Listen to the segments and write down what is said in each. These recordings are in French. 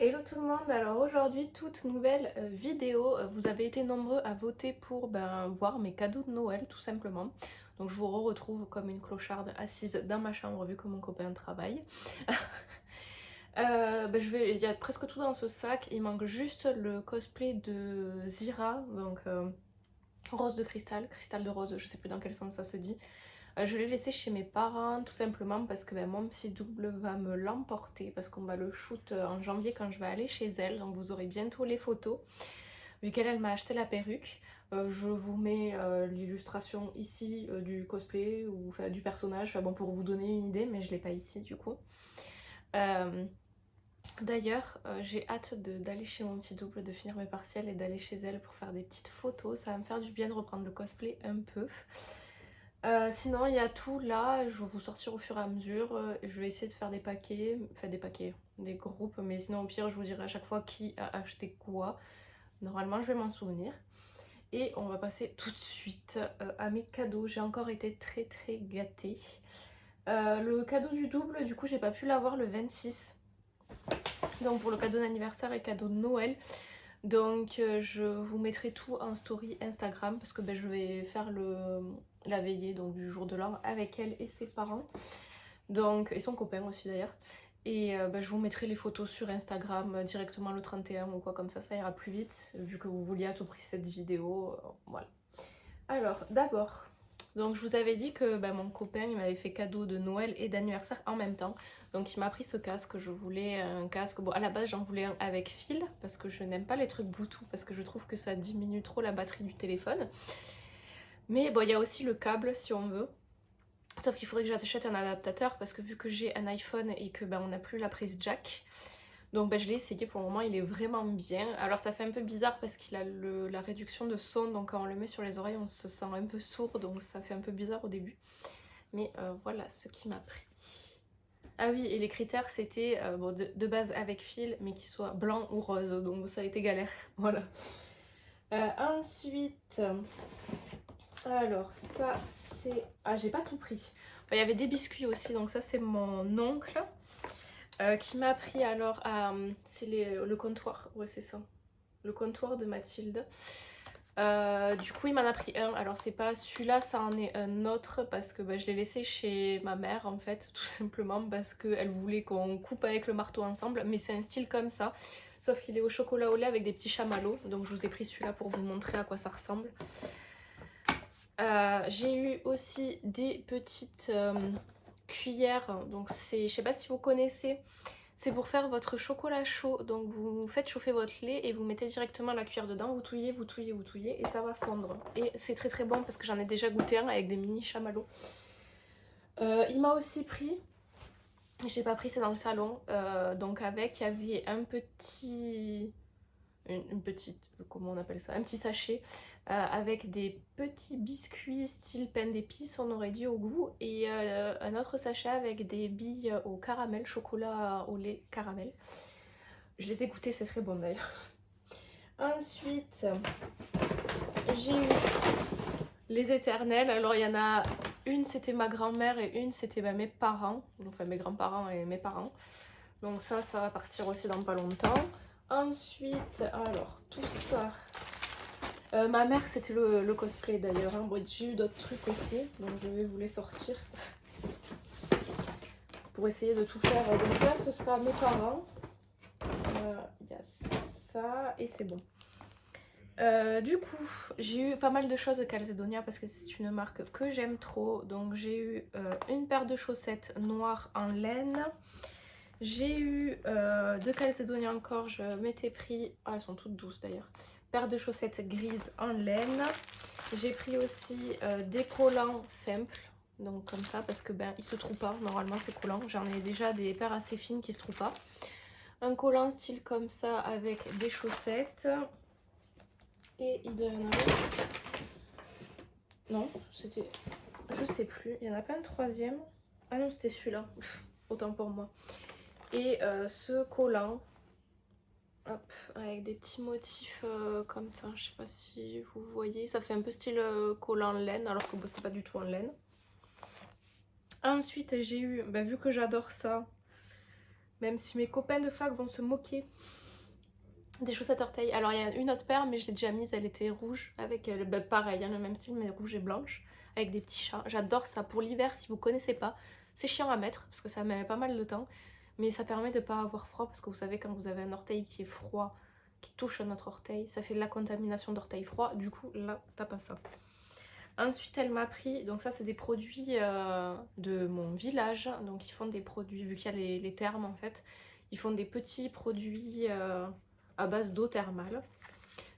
Hello tout le monde, alors aujourd'hui toute nouvelle vidéo. Vous avez été nombreux à voter pour voir mes cadeaux de Noël tout simplement. Donc je vous retrouve comme une clocharde assise dans ma chambre vu que mon copain travaille. Il y a presque tout dans ce sac, il manque juste le cosplay de Zira, donc rose de cristal, cristal de rose, je sais plus dans quel sens ça se dit. Je l'ai laissé chez mes parents tout simplement parce que mon petit double va me l'emporter parce qu'on va le shoot en janvier quand je vais aller chez elle, donc vous aurez bientôt les photos. Vu qu'elle elle m'a acheté la perruque, je vous mets l'illustration ici du cosplay ou enfin, du personnage, enfin, bon, pour vous donner une idée, mais je l'ai pas ici du coup. D'ailleurs, j'ai hâte d'aller chez mon petit double, de finir mes partiels et d'aller chez elle pour faire des petites photos. Ça va me faire du bien de reprendre le cosplay un peu. Sinon, il y a tout là, je vais vous sortir au fur et à mesure. Je vais essayer de faire des paquets, enfin des paquets, des groupes, mais sinon au pire, je vous dirai à chaque fois qui a acheté quoi. Normalement, je vais m'en souvenir. Et on va passer tout de suite à mes cadeaux. J'ai encore été très très gâtée. Le cadeau du double, du coup, j'ai pas pu l'avoir le 26. Donc pour le cadeau d'anniversaire et cadeau de Noël. Donc je vous mettrai tout en story Instagram parce que je vais faire la veillée donc, du jour de l'an avec elle et ses parents. Donc, et son copain aussi d'ailleurs. Et je vous mettrai les photos sur Instagram directement le 31 ou quoi comme ça ira plus vite vu que vous vouliez à tout prix cette vidéo. Voilà. Alors d'abord, donc je vous avais dit que mon copain il m'avait fait cadeau de Noël et d'anniversaire en même temps. Donc il m'a pris ce casque, je voulais un casque, bon à la base j'en voulais un avec fil parce que je n'aime pas les trucs Bluetooth parce que je trouve que ça diminue trop la batterie du téléphone. Mais bon il y a aussi le câble si on veut. Sauf qu'il faudrait que j'achète un adaptateur parce que vu que j'ai un iPhone et que on n'a plus la prise jack, donc je l'ai essayé pour le moment, il est vraiment bien. Alors ça fait un peu bizarre parce qu'il a la réduction de son, donc quand on le met sur les oreilles on se sent un peu sourd, donc ça fait un peu bizarre au début. Mais voilà ce qui m'a pris. Ah oui, et les critères c'était de base avec fil, mais qu'il soit blanc ou rose, donc ça a été galère. Voilà. Ensuite, alors ça c'est... Ah j'ai pas tout pris. Il y avait des biscuits aussi, donc ça c'est mon oncle. Qui m'a pris alors à... c'est le comptoir, ouais c'est ça. Le comptoir de Mathilde. Du coup il m'en a pris un, alors c'est pas celui-là, ça en est un autre parce que je l'ai laissé chez ma mère en fait, tout simplement parce qu'elle voulait qu'on coupe avec le marteau ensemble, mais c'est un style comme ça, sauf qu'il est au chocolat au lait avec des petits chamallows, donc je vous ai pris celui-là pour vous montrer à quoi ça ressemble. J'ai eu aussi des petites cuillères, donc c'est, je sais pas si vous connaissez, c'est pour faire votre chocolat chaud, donc vous faites chauffer votre lait et vous mettez directement la cuillère dedans, vous touillez, vous touillez, vous touillez et ça va fondre. Et c'est très très bon parce que j'en ai déjà goûté un avec des mini chamallows. Il m'a aussi pris, j'ai pas pris, c'est dans le salon, donc avec il y avait un petit... Une petite, comment on appelle ça, un petit sachet avec des petits biscuits style pain d'épices, on aurait dit au goût, et un autre sachet avec des billes au caramel, chocolat au lait caramel. Je les ai goûtés, c'est très bon d'ailleurs. Ensuite, j'ai eu les éternels. Alors il y en a une c'était ma grand-mère et une c'était mes parents, enfin mes grands-parents et mes parents. Donc ça va partir aussi dans pas longtemps. Ensuite, alors tout ça. Ma mère c'était le cosplay d'ailleurs, hein. Bon, j'ai eu d'autres trucs aussi, donc je vais vous les sortir pour essayer de tout faire. Donc là ce sera mes parents, il y a ça et c'est bon. Du coup j'ai eu pas mal de choses de Calzedonia parce que c'est une marque que j'aime trop. Donc j'ai eu une paire de chaussettes noires en laine. J'ai eu de Calzedonia encore, je m'étais pris, ah, elles sont toutes douces d'ailleurs, paire de chaussettes grises en laine. J'ai pris aussi des collants simples, donc comme ça parce que ils se trouvent pas, normalement ces collants, j'en ai déjà des paires assez fines qui se trouvent pas. Un collant style comme ça avec des chaussettes. Et il doit y en avoir... Non, c'était... Je sais plus, il y en a pas un troisième. Ah non, c'était celui-là, autant pour moi. Et ce collant, hop, avec des petits motifs comme ça, je sais pas si vous voyez, ça fait un peu style collant laine, alors que c'est pas du tout en laine. Ensuite j'ai eu, vu que j'adore ça, Même si mes copains de fac vont se moquer. Des chaussettes orteils. Alors il y a une autre paire, mais je l'ai déjà mise, elle était rouge, avec pareil, hein, le même style, mais rouge et blanche, avec des petits chats. J'adore ça pour l'hiver, si vous connaissez pas. C'est chiant à mettre, parce que ça met pas mal de temps, mais ça permet de pas avoir froid, parce que vous savez, quand vous avez un orteil qui est froid, qui touche à notre orteil, ça fait de la contamination d'orteil froid, du coup là, t'as pas ça. Ensuite, elle m'a pris, donc ça c'est des produits de mon village, donc ils font des produits, vu qu'il y a les thermes en fait, ils font des petits produits à base d'eau thermale.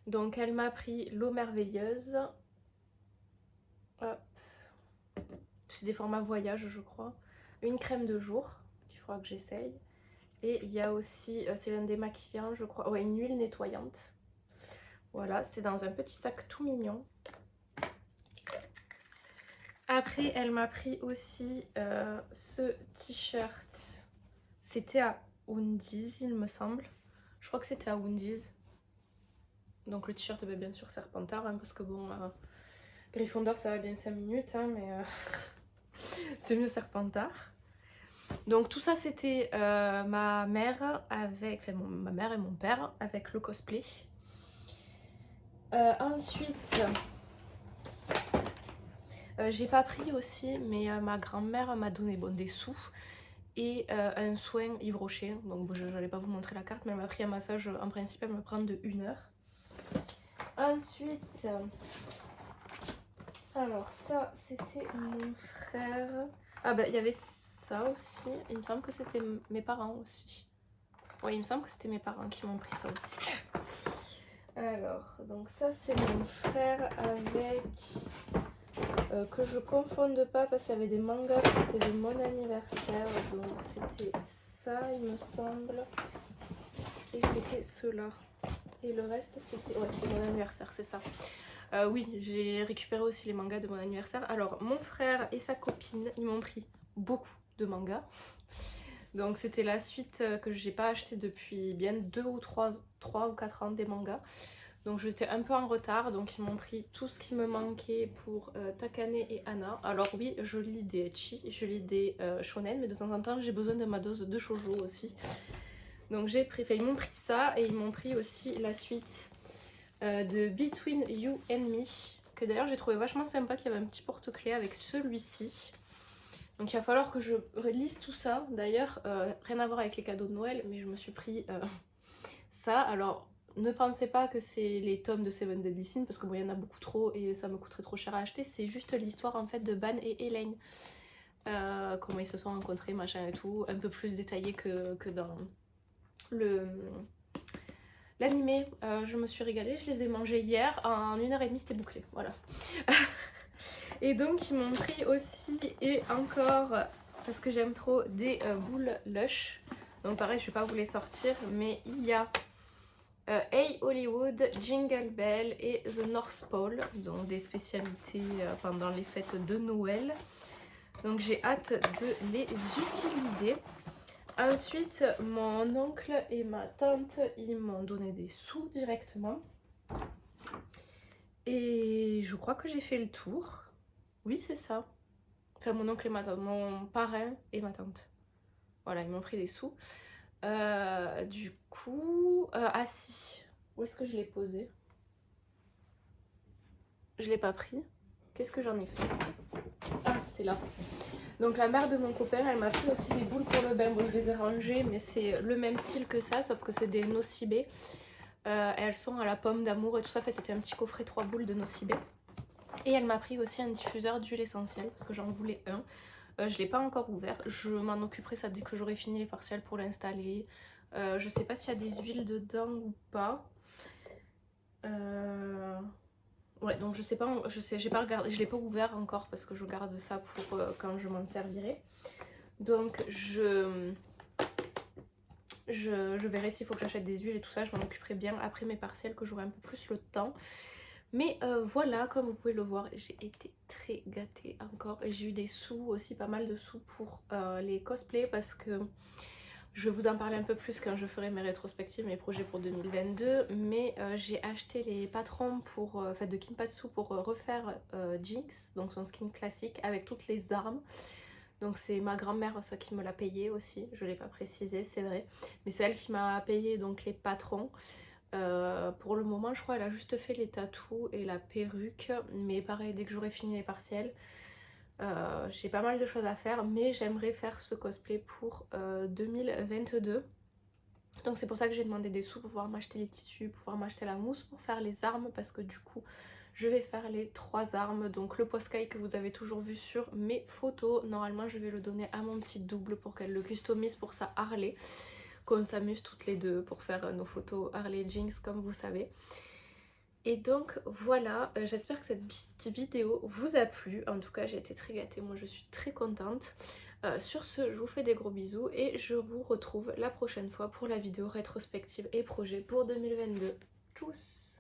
Donc elle m'a pris l'eau merveilleuse, c'est des formats voyage je crois, une crème de jour, qu'il faudra que j'essaye, et il y a aussi, c'est l'un des maquillants je crois, ouais, une huile nettoyante. Voilà, c'est dans un petit sac tout mignon. Après, elle m'a pris aussi ce t-shirt. C'était à Undies, il me semble. Je crois que c'était à Undies. Donc le t-shirt, bien sûr, Serpentard, hein, parce que bon, Gryffondor, ça va bien 5 minutes, hein, mais c'est mieux Serpentard. Donc tout ça, c'était ma mère avec, enfin, ma mère et mon père avec le cosplay. Ensuite... j'ai pas pris aussi, mais ma grand-mère m'a donné des sous et un soin Yves Rocher. Donc bon, je n'allais pas vous montrer la carte, mais elle m'a pris un massage, en principe elle me prend de 1 heure. Ensuite, alors ça c'était mon frère. Ah bah il y avait ça aussi, il me semble que c'était mes parents aussi. Oui, il me semble que c'était mes parents qui m'ont pris ça aussi. Alors, donc ça c'est mon frère avec... que je confonde pas parce qu'il y avait des mangas, c'était de mon anniversaire, donc c'était ça il me semble, et c'était ceux-là, et le reste c'était, ouais c'était mon anniversaire, c'est ça. Oui, j'ai récupéré aussi les mangas de mon anniversaire. Alors mon frère et sa copine, ils m'ont pris beaucoup de mangas, donc c'était la suite que j'ai pas acheté depuis bien 2 ou 3 ou 4 ans, des mangas. Donc j'étais un peu en retard, donc ils m'ont pris tout ce qui me manquait pour Takane et Anna. Alors oui, je lis des ecchi, je lis des shonen, mais de temps en temps j'ai besoin de ma dose de shoujo aussi. Donc j'ai pris, enfin, ils m'ont pris ça, et ils m'ont pris aussi la suite de Between You and Me, que d'ailleurs j'ai trouvé vachement sympa, qu'il y avait un petit porte-clés avec celui-ci. Donc il va falloir que je relise tout ça. D'ailleurs, rien à voir avec les cadeaux de Noël, mais je me suis pris ça. Alors... ne pensez pas que c'est les tomes de Seven Deadly Sins, parce que bon, il y en a beaucoup trop et ça me coûterait trop cher à acheter. C'est juste l'histoire en fait de Ban et Elaine. Comment ils se sont rencontrés, machin et tout. Un peu plus détaillé que dans l'animé. Je me suis régalée, je les ai mangés hier. En 1h30 c'était bouclé, voilà. Et donc ils m'ont pris aussi, et encore, parce que j'aime trop, des boules Lush. Donc pareil, je vais pas vous les sortir, mais il y a... Hey Hollywood, Jingle Bell et The North Pole, donc des spécialités pendant les fêtes de Noël. Donc j'ai hâte de les utiliser. Ensuite, mon oncle et ma tante, ils m'ont donné des sous directement. Et je crois que j'ai fait le tour. Oui, c'est ça. Enfin, mon oncle et ma tante, mon parrain et ma tante. Voilà, ils m'ont pris des sous. Du coup... ah si, où est-ce que je l'ai posé? Je l'ai pas pris. Qu'est-ce que j'en ai fait? Ah, c'est là. Donc la mère de mon copain, elle m'a pris aussi des boules pour le bain. Bon, je les ai rangées, mais c'est le même style que ça, sauf que c'est des nocibé. Elles sont à la pomme d'amour et tout ça. Fait, c'était un petit coffret 3 boules de nocibé. Et elle m'a pris aussi un diffuseur d'huile essentielle, parce que j'en voulais un. Je l'ai pas encore ouvert. Je m'en occuperai ça dès que j'aurai fini les partiels pour l'installer. Je sais pas s'il y a des huiles dedans ou pas. Ouais, donc je sais pas, j'ai pas regardé, je l'ai pas ouvert encore parce que je garde ça pour quand je m'en servirai. Donc je verrai s'il faut que j'achète des huiles et tout ça, je m'en occuperai bien après mes partiels, que j'aurai un peu plus le temps. Mais voilà, comme vous pouvez le voir, j'ai été très gâtée encore, et j'ai eu des sous aussi, pas mal de sous pour les cosplays, parce que je vais vous en parler un peu plus quand je ferai mes rétrospectives, mes projets pour 2022, mais j'ai acheté les patrons pour, de Kinpatsu pour refaire Jinx, donc son skin classique avec toutes les armes. Donc c'est ma grand-mère ça qui me l'a payé aussi, je ne l'ai pas précisé, c'est vrai. Mais c'est elle qui m'a payé donc les patrons. Pour le moment je crois elle a juste fait les tatous et la perruque, mais pareil dès que j'aurai fini les partiels, j'ai pas mal de choses à faire, mais j'aimerais faire ce cosplay pour 2022. Donc c'est pour ça que j'ai demandé des sous pour pouvoir m'acheter les tissus, pour pouvoir m'acheter la mousse pour faire les armes, parce que du coup je vais faire les 3 armes. Donc le poscaï que vous avez toujours vu sur mes photos, normalement je vais le donner à mon petit double pour qu'elle le customise pour sa Harley, qu'on s'amuse toutes les deux pour faire nos photos Harley Jinx comme vous savez. Et donc voilà, j'espère que cette petite vidéo vous a plu. En tout cas j'ai été très gâtée, moi je suis très contente. Sur ce, je vous fais des gros bisous et je vous retrouve la prochaine fois pour la vidéo rétrospective et projet pour 2022. Tchuss!